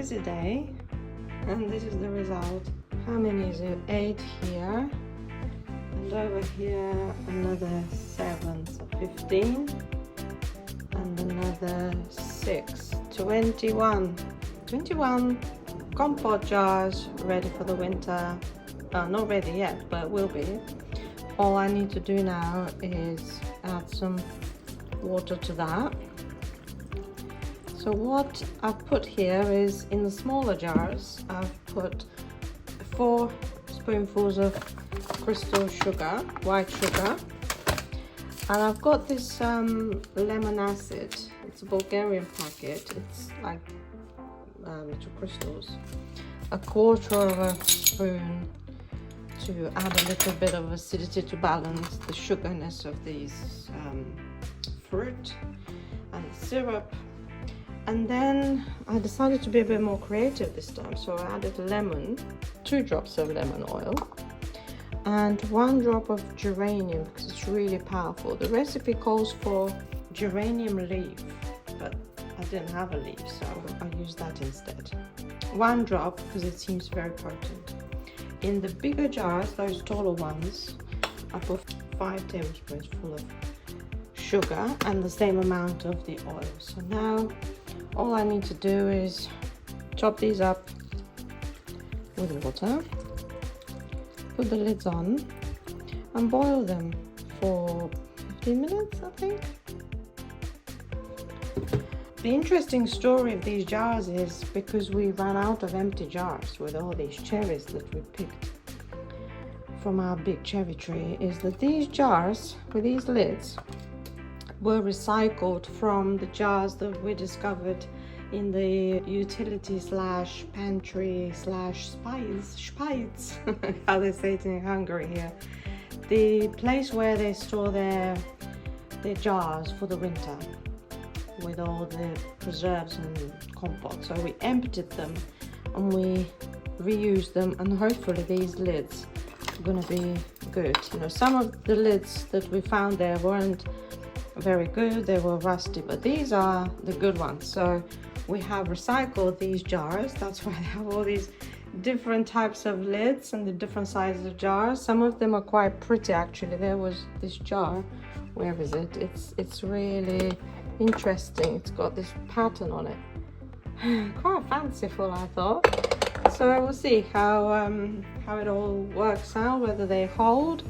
busy day, and this is the result. How many is it? 8 here, and over here another 7, so 15, and another 6, 21 compote jars ready for the winter. Not ready yet, but will be. All I need to do now is add some water to that. So what I've put here is, in the smaller jars, I've put 4 spoonfuls of crystal sugar, white sugar, and I've got this lemon acid. It's a Bulgarian packet. It's like little crystals. A quarter of a spoon to add a little bit of acidity to balance the sugarness of these fruit and syrup. And then I decided to be a bit more creative this time, so I added lemon, 2 drops of lemon oil, and 1 drop of geranium because it's really powerful. The recipe calls for geranium leaf, but I didn't have a leaf, so I used that instead. 1 drop because it seems very potent. In the bigger jars, those taller ones, I put 5 tablespoons full of sugar and the same amount of the oil. So now all I need to do is chop these up with water, put the lids on, and boil them for 15 minutes, I think. The interesting story of these jars is because we ran out of empty jars with all these cherries that we picked from our big cherry tree, is that these jars with these lids were recycled from the jars that we discovered in the utility slash pantry slash spice, how they say it in Hungary here, the place where they store their jars for the winter with all the preserves and compote. So we emptied them and we reused them, and hopefully these lids are going to be good. You know, some of the lids that we found there weren't very good, they were rusty, but these are the good ones. So we have recycled these jars. That's why they have all these different types of lids and the different sizes of jars. Some of them are quite pretty actually. There was this jar, where is it? It's really interesting. It's got this pattern on it. Quite fanciful, I thought. So we'll see how it all works out, whether they hold.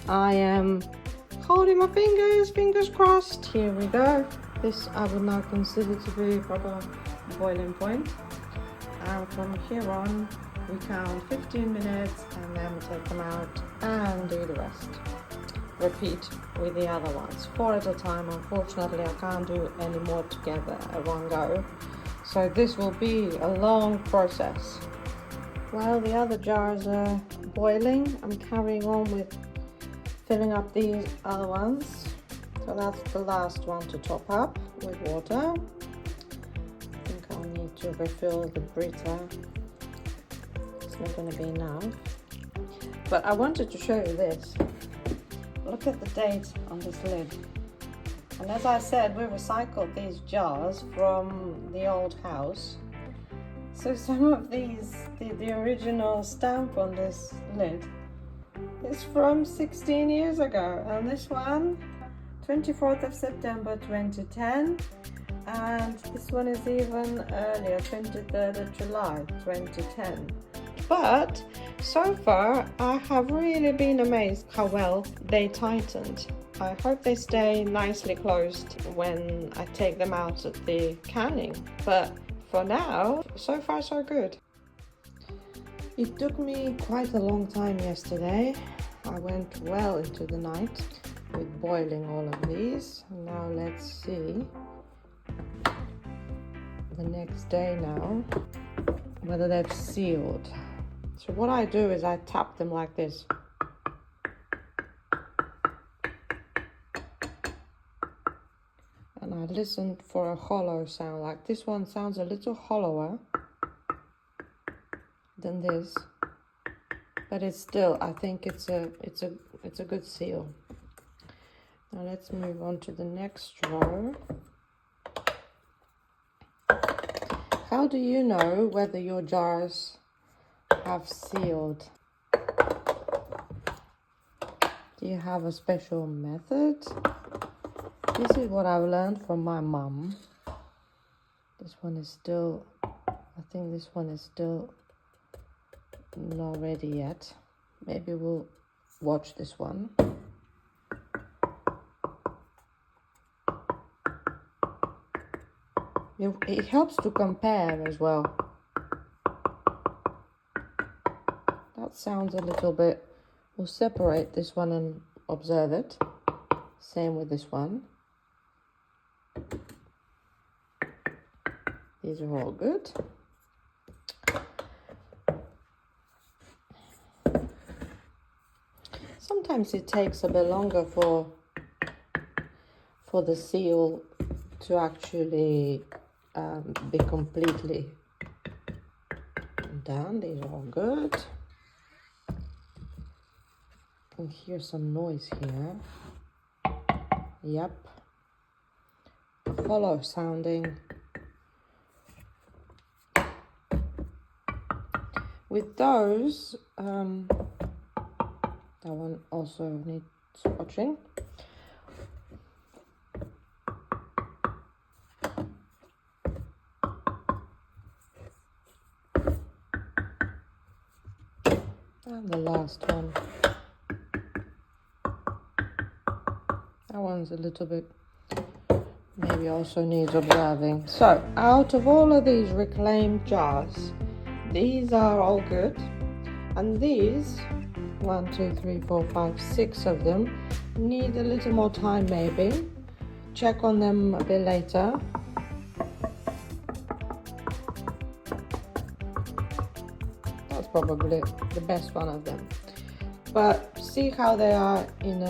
I am holding my fingers crossed. Here we go. This I would now consider to be proper boiling point. And from here on, we count 15 minutes and then we take them out and do the rest. Repeat with the other ones, 4 at a time. Unfortunately, I can't do any more together at one go. So this will be a long process. While the other jars are boiling, I'm carrying on with filling up these other ones. So that's the last one to top up with water. I think I'll need to refill the Brita. It's not going to be enough. But I wanted to show you this. Look at the date on this lid. And as I said, we recycled these jars from the old house. So some of these, the original stamp on this lid is from 16 years ago. And this one, 24th of September 2010. And this one is even earlier, 23rd of July 2010. But so far I have really been amazed how well they tightened. I hope they stay nicely closed when I take them out at the canning, but for now, so far so good. It took me quite a long time yesterday. I went well into the night with boiling all of these. Now let's see the next day now whether they've sealed. So what I do is I tap them like this. And I listen for a hollow sound. Like this one sounds a little hollower than this, but it's still, I think it's a good seal. Now let's move on to the next row. How do you know whether your jars have sealed? Do you have a special method? This is what I've learned from my mum. This one is still, I think this one is still not ready yet. Maybe we'll watch this one. It helps to compare as well. That sounds a little bit, we'll separate this one and observe it. Same with this one. These are all good. Sometimes it takes a bit longer for the seal to actually be completely done. These are all good. I can hear some noise here. Yep. Hollow sounding. With those, that one also needs watching. And the last one. That one's a little bit, maybe also needs observing. So, out of all of these reclaimed jars, these are all good. And these, 1, 2, 3, 4, 5, 6 of them, need a little more time maybe. Check on them a bit later. That's probably the best one of them. But see how they are in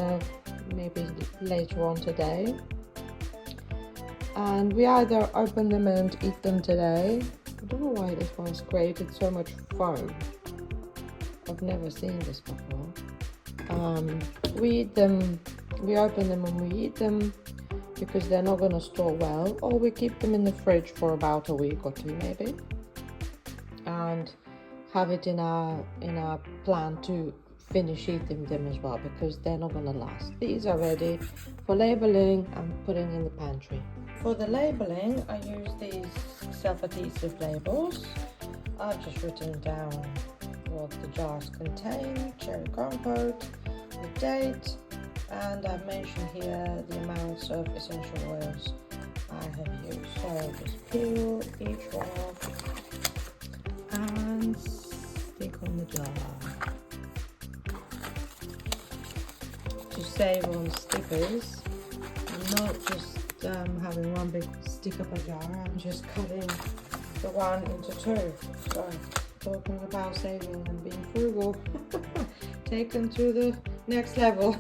maybe later on today. And we either open them and eat them today. I don't know why this one's created so much foam. I've never seen this before. We eat them, we open them and we eat them because they're not going to store well, or we keep them in the fridge for about a week or two maybe, and have it in our plan to finish eating them as well, because they're not going to last. These are ready for labeling and putting in the pantry. For the labeling, I use these self-adhesive labels. I've just written down what the jars contain, cherry compote, the date, and I've mentioned here the amounts of essential oils I have used. So just peel each one off and stick on the jar. To save on stickers, I'm not just having one big stick up a jar, I'm just cutting the one into two. So talking about saving and being frugal, take them to the next level.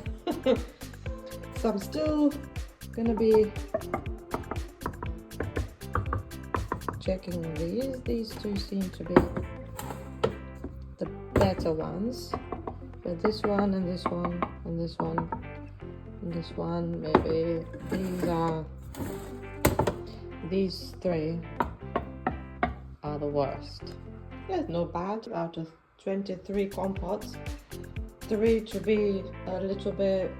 So I'm still gonna be checking these two seem to be the better ones, but this one and this one and this one and this one, maybe these three are the worst. Yeah, not bad. Out of 23 compotes, 3 to be a little bit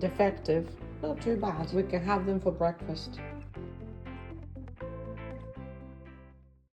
defective. Not too bad. We can have them for breakfast.